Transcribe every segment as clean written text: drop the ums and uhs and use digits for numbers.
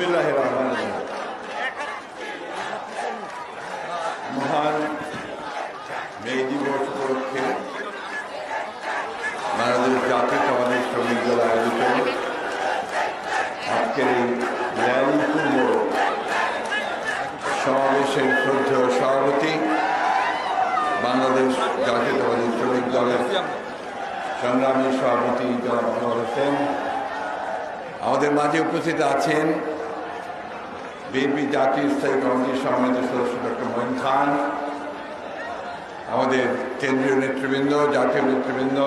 বিসমিল্লাহির রহমানির রহিম। মহান মে দিবস উপলক্ষে বাংলাদেশ জাতীয়তাবাদী শ্রমিক দল আয়োজিত আজকের এই ন্যায়পূর্ণ সমাবেশের শ্রদ্ধেয় সভাপতি বাংলাদেশ জাতীয়তাবাদী শ্রমিক দলের সংগ্রামী সভাপতি জনাব আনোয়ার হোসেন, আমাদের মাঝে উপস্থিত আছেন বিএনপি জাতীয় স্থায়ী কমিটির সম্মানিত সদস্য ডক্টর মঈন খান, আমাদের কেন্দ্রীয় নেতৃবৃন্দ, জাতীয় নেতৃবৃন্দ,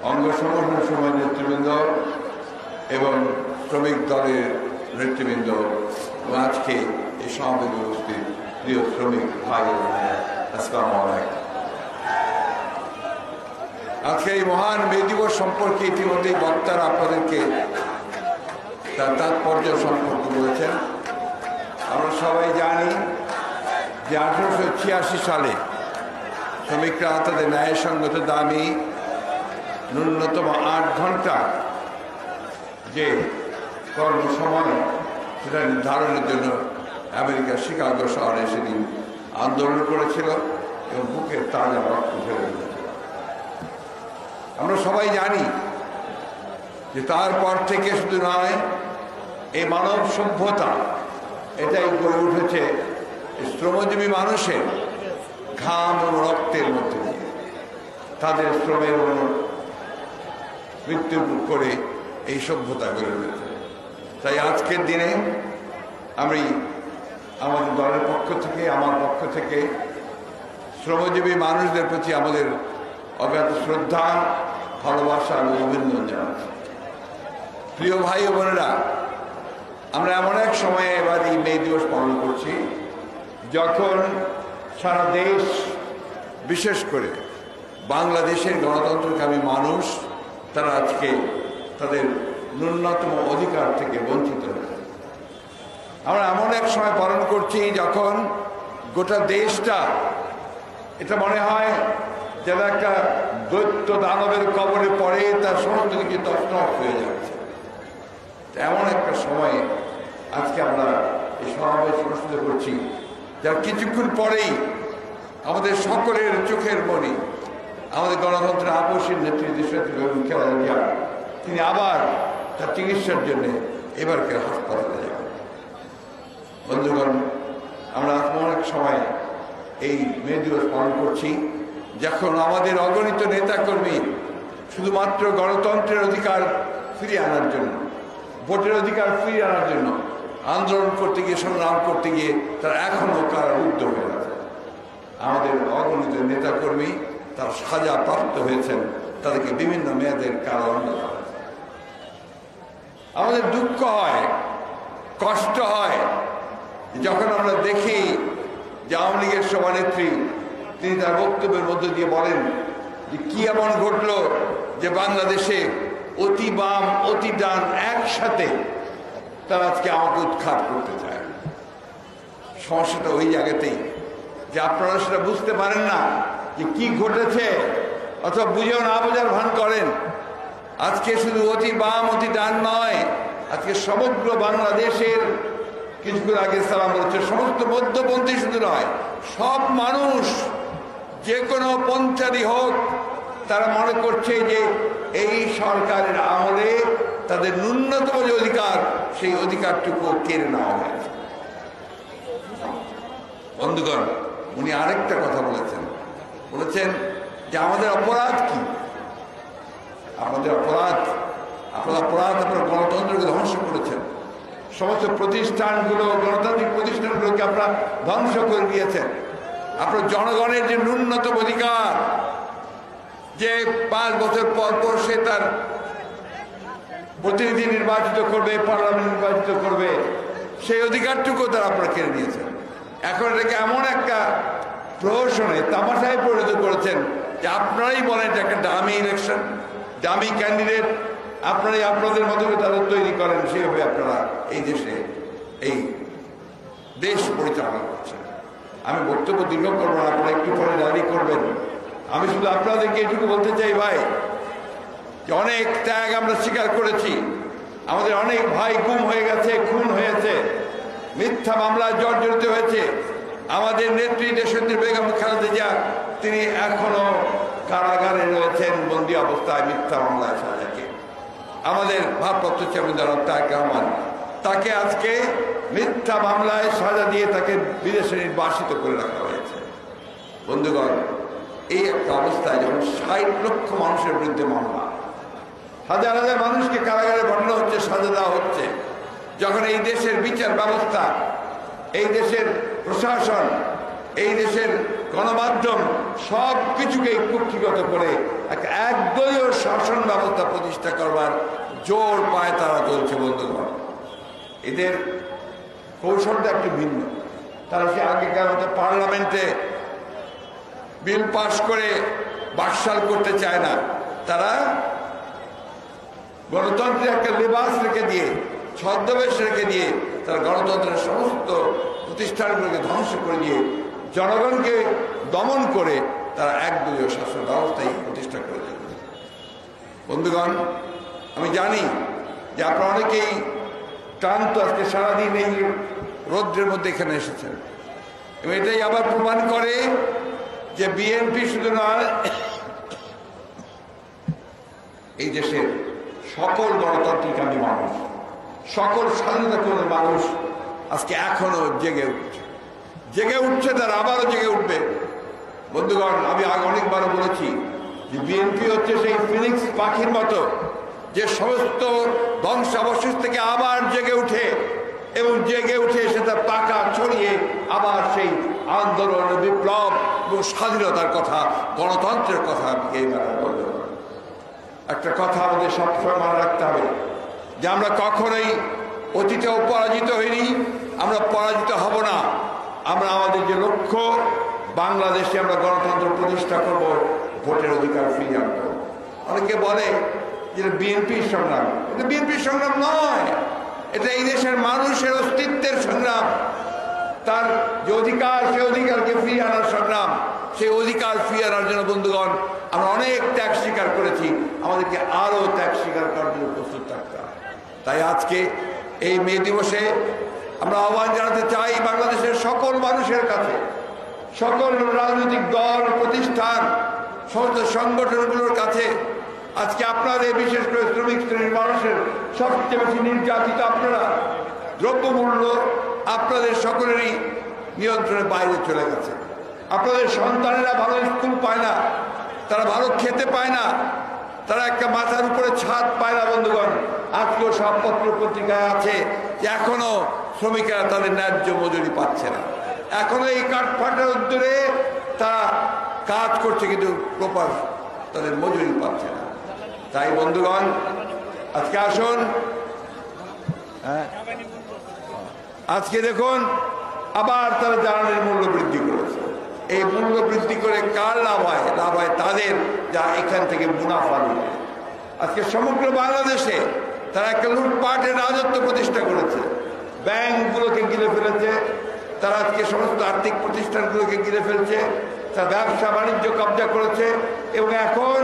অঙ্গ সংগঠন সময়ের নেতৃবৃন্দ এবং শ্রমিক দলের নেতৃবৃন্দ এবং আজকে এই সমাবেশে উপস্থিত প্রিয় শ্রমিক ভাই ও বোনেরা, আসসালামু আলাইকুম। আজকে এই মহান মে দিবস সম্পর্কে ইতিমধ্যেই বক্তারা আপনাদেরকে তার তাৎপর্য সম্পর্কে বলেছেন। আমরা সবাই জানি যে 1886 সালে শ্রমিকরা তাদের ন্যায়সঙ্গত দাবি ন্যূনতম 8 ঘন্টা যে কর্মসময় সেটা নির্ধারণের জন্য আমেরিকার শিকাগো শহরে সেদিন আন্দোলন করেছিল এবং বুকের তাজা রক্ত ঝরে দিয়েছিল। আমরা সবাই জানি যে তারপর থেকে শুধু নয়, এই মানব সভ্যতা এটাই গড়ে উঠেছে শ্রমজীবী মানুষের ঘাম ও রক্তের মধ্যে দিয়ে, তাদের শ্রমের মৃত্যু করে এই সভ্যতা গড়ে উঠেছে। তাই আজকের দিনে আমি আমাদের দলের পক্ষ থেকে, আমার পক্ষ থেকে শ্রমজীবী মানুষদের প্রতি আমাদের অগাধ শ্রদ্ধা, ভালোবাসা এবং অভিনন্দন জানাচ্ছি। প্রিয় ভাই ও বোনেরা, আমরা এমন এক সময়ে এবার এই মে দিবস পালন করছি যখন সারা দেশ, বিশেষ করে বাংলাদেশের গণতন্ত্রকামী মানুষ, তারা আজকে তাদের ন্যূনতম অধিকার থেকে বঞ্চিত হয়েছে। আমরা এমন এক সময় পালন করছি যখন গোটা দেশটা, এটা মনে হয় যেন একটা দৈত্য দানবের কবরে পড়ে তার সমস্ত কিছু তছনছ হয়ে যাচ্ছে। এমন একটা সময়ে আজকে আমরা এই সমাবেশ অনুষ্ঠিত করছি, যার কিছুক্ষণ পরেই আমাদের সকলের চোখের মণি, আমাদের গণতন্ত্রের আপসীর নেত্রী দেশনেত্রী বেগম খালেদা জিয়া, তিনি আবার তার চিকিৎসার জন্য এবারকে হাসপাতালে যাবেন। বন্ধুগণ, আমরা এমন এক সময় এই মে দিবস পালন করছি যখন আমাদের অগণিত নেতাকর্মী শুধুমাত্র গণতন্ত্রের অধিকার ফিরিয়ে আনার জন্য, ভোটের অধিকার ফিরিয়ে আনার জন্য আন্দোলন করতে গিয়ে, সংগ্রাম করতে গিয়ে তারা এখনও কারারুদ্ধ হয়ে আছে। আমাদের অগণিত নেতাকর্মী তারা সাজা প্রাপ্ত হয়েছেন, তাদেরকে বিভিন্ন মেয়াদের কারাদণ্ড দেওয়া হয়েছে। আমাদের দুঃখ হয়, কষ্ট হয় যখন আমরা দেখি যে আওয়ামী লীগের সভানেত্রী তিনি তার বক্তব্যের মধ্য দিয়ে বলেন যে কি এমন ঘটলো যে বাংলাদেশে অতি বাম অতি ডান একসাথে তারা আজকে আমাকে উৎখাত করতে চায়। সমস্যাটা ওই জায়গাতেই যে আপনারা সেটা বুঝতে পারেন না যে কি ঘটেছে, অথবা বুঝেও না বোঝার ভান করেন। আজকে শুধু অতি বাম অতি ডান নয়, আজকে সমগ্র বাংলাদেশের, কিছুক্ষণ আগে সালাম বলছে, সমস্ত মধ্যপন্থী শুধু নয়, সব মানুষ যে কোনো পন্থারই হোক, তারা মনে করছে যে এই সরকারের আমলে তাদের ন্যূনতম যে অধিকার, সেই অধিকারটুকু কেড়ে নেওয়া হয়েছে। বন্ধুগণ, উনি আরেকটা কথা বলেছেন যে আমাদের অপরাধ কি? আপনাদের অপরাধ, আপনারা গণতন্ত্রকে ধ্বংস করেছেন। সমস্ত প্রতিষ্ঠানগুলো, গণতান্ত্রিক প্রতিষ্ঠানগুলোকে আপনারা ধ্বংস করে দিয়েছেন। আপনার জনগণের যে ন্যূনতম অধিকার, যে 5 বছর পর পর সে তার প্রতিনিধি নির্বাচিত করবে, পার্লামেন্ট নির্বাচিত করবে, সেই অধিকারটুকু তারা আপনারা কেড়ে নিয়েছেন। এখন এটাকে এমন একটা প্রহসনে, তামাশায় পরিণত করেছেন যে আপনারাই বলেন এটা একটা ডামি ইলেকশন, ডামি ক্যান্ডিডেট, আপনারাই আপনাদের মতো তাদের তৈরি করেন, সেভাবে আপনারা এই দেশে এই দেশ পরিচালনা করছেন। আমি বক্তব্য দীর্ঘ করবো না, আপনারা একটু পরে দাঁড়িয়ে করবেন। আমি শুধু আপনাদেরকে এটুকু বলতে চাই ভাই, যে অনেক ত্যাগ আমরা স্বীকার করেছি, আমাদের অনেক ভাই গুম হয়ে গেছে, খুন হয়েছে, মিথ্যা মামলায় জর্জরিত হয়েছে। আমাদের নেত্রী দেশনেত্রী বেগম খালেদা জিয়া তিনি এখনো কারাগারে রয়েছেন বন্দী অবস্থায় মিথ্যা মামলায় সাজাকে। আমাদের ভারপ্রাপ্ত চেয়ারম্যান জনাব তারেক রহমান, তাকে আজকে মিথ্যা মামলায় সাজা দিয়ে তাকে বিদেশে নির্বাসিত করে রাখা হয়েছে। বন্ধুগণ, এই একটা অবস্থায় যখন ৬০ লক্ষ মানুষের বিরুদ্ধে মামলা, হাজার হাজার মানুষকে কারাগারে পাঠানো হচ্ছে, সাজা দেওয়া হচ্ছে, যখন এই দেশের বিচার ব্যবস্থা, এই দেশের প্রশাসন, এই দেশের গণমাধ্যম সব কিছুকে কুক্ষিগত করে একদলীয় শাসন ব্যবস্থা প্রতিষ্ঠা করবার জোর পায় তারা চলছে। বন্ধুগণ, এদের কৌশলটা একটু ভিন্ন। তারা সে আগেকার মতো পার্লামেন্টে বিল পাশ করে বাকশাল করতে চায় না। তারা গণতন্ত্রের একটা লেবাস রেখে দিয়ে, ছদ্মবেশ রেখে দিয়ে তারা গণতন্ত্রের সমস্ত প্রতিষ্ঠানগুলোকে ধ্বংস করে দিয়ে জনগণকে দমন করে তারা একদলীয় শাসন ব্যবস্থাই প্রতিষ্ঠা করে দেবে। বন্ধুগণ, আমি জানি যে আপনারা অনেকেই ক্লান্ত, আজকে সারাদিন এই রৌদ্রের মধ্যে এখানে এসেছেন, এবং এটাই আবার প্রমাণ করে যে বিএনপি শুধু নয়, এই দেশের সকল গণতান্ত্রিকামী মানুষ, সকল স্বাধীনতাপূর্ণ মানুষ আজকে এখনো জেগে উঠছে, তারা আবারও জেগে উঠবে। বন্ধুগণ, আমি আগে অনেকবার বলেছি যে বিএনপি হচ্ছে সেই ফিনিক্স পাখির মতো, যে সমস্ত ধ্বংসাবশেষ থেকে আবার জেগে উঠে, এবং জেগে উঠে সেটা পাকা ছড়িয়ে আবার সেই আন্দোলন, বিপ্লব এবং স্বাধীনতার কথা, গণতন্ত্রের কথা বলব। একটা কথা আমাদের সবসময় মনে রাখতে হবে যে আমরা কখনোই অতীতেও পরাজিত হইনি, আমরা পরাজিত হব না। আমরা আমাদের যে লক্ষ্য, বাংলাদেশে আমরা গণতন্ত্র প্রতিষ্ঠা করব, ভোটের অধিকার ফিরিয়ে আনবো। অনেকে বলে যে বিএনপির সংগ্রাম, এটা বিএনপির সংগ্রাম নয়, এটা এই দেশের মানুষের অস্তিত্বের সংগ্রাম। তার যে অধিকার, সেই অধিকারকে ফিরিয়ে আনার সংগ্রাম। সেই অধিকার ফিরিয়ে আনার জন্য বন্ধুগণ আমরা অনেক ত্যাগ স্বীকার করেছি, আমাদেরকে আরো ত্যাগ স্বীকার করার জন্য প্রস্তুত থাকতে হবে। তাই আজকে এই মে দিবসে আমরা আহ্বান জানাতে চাই বাংলাদেশের সকল মানুষের কাছে, সকল রাজনৈতিক দল, প্রতিষ্ঠান, সমস্ত সংগঠনগুলোর কাছে, আজকে আপনাদের, বিশেষ করে শ্রমিক শ্রেণীর মানুষের সবচেয়ে বেশি নির্যাতিত আপনারা। দ্রব্যমূল্য আপনাদের সকলেরই নিয়ন্ত্রণের বাইরে চলে গেছে। আপনাদের সন্তানেরা ভালো স্কুল পায় না, তারা ভালো খেতে পায় না, তারা একটা মাথার উপরে ছাদ পায় না। বন্ধুগণ, আজকেও সব পত্র পত্রিকায় আছে যে এখনো শ্রমিকেরা তাদের ন্যায্য মজুরি পাচ্ছে না, এখনো এই কাঠফাটার উদ্যোগে তারা কাজ করছে, কিন্তু প্রপার তাদের মজুরি পাচ্ছে না। তাই বন্ধুগণ, আজকে আসুন, আজকে দেখুন আবার তারা জ্বালানির মূল্য বৃদ্ধি করেছে। এই মূল্য বৃদ্ধি করে কার লাভ হয়? লাভ হয় তাদের, যা এখান থেকে মুনাফা নেবে। আজকে সমগ্র বাংলাদেশে তারা একটা লুটপাটের রাজত্ব প্রতিষ্ঠা করেছে, ব্যাংকগুলোকে গিলে ফেলেছে, তারা আজকে সমস্ত আর্থিক প্রতিষ্ঠানগুলোকে গিলে ফেলছে, তার ব্যবসা বাণিজ্য কবজা করেছে, এবং এখন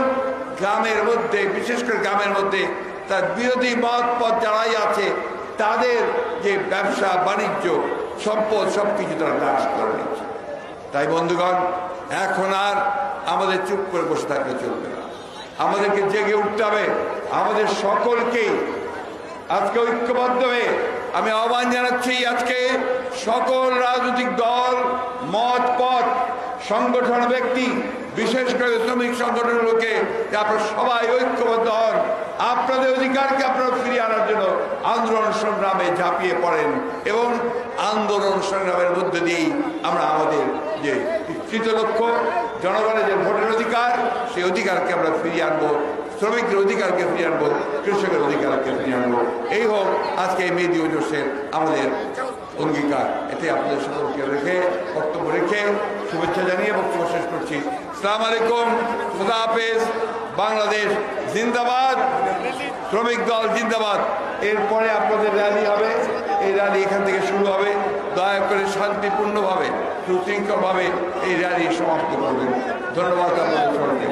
গ্রামের মধ্যে, বিশেষ করে গ্রামের মধ্যে তার বিরোধী মত পথ যারাই আছে তাদের যে ব্যবসা বাণিজ্য, সম্পদ, সবকিছু তারা নাশ করে নিচ্ছে। তাই বন্ধুগণ, এখন আর আমাদের চুপ করে বসে থাকলে চলবে না, আমাদেরকে জেগে উঠতে হবে। আমাদের সকলকেই আজকে ঐক্যবদ্ধ হয়ে আমি আহ্বান জানাচ্ছি, আজকে সকল রাজনৈতিক দল, মত পথ, সংগঠন, ব্যক্তি, বিশেষ করে শ্রমিক সংগঠনগুলোকে, যে আপনারা সবাই ঐক্যবদ্ধ হন, আপনাদের অধিকারকে আপনারা ফিরিয়ে আনার জন্য আন্দোলন সংগ্রামে ঝাঁপিয়ে পড়েন, এবং আন্দোলন সংগ্রামের মধ্য দিয়েই আমরা আমাদের যে স্থিত লক্ষ্য, জনগণের যে ভোটের অধিকার, সেই অধিকারকে আমরা ফিরিয়ে আনবো, শ্রমিকের অধিকারকে ফিরিয়ে আনবো, কৃষকের অধিকারকে ফিরিয়ে আনবো। এই হোক আজকে এই মে দিবসের আমাদের অঙ্গীকার। এতে আপনাদের সকলকে রেখে, বক্তব্য রেখে, শুভেচ্ছা জানিয়ে বক্তব্য শেষ করছি। আসসালামু আলাইকুম, খুদা হাফেজ, বাংলাদেশ জিন্দাবাদ, শ্রমিক দল জিন্দাবাদ। এরপরে আপনাদের র্যালি হবে, এই র্যালি এখান থেকে শুরু হবে। দয়া করে শান্তিপূর্ণভাবে, সুশৃঙ্খলভাবে এই র্যালি সমাপ্ত করবেন। ধন্যবাদ আপনাদের সকলকে।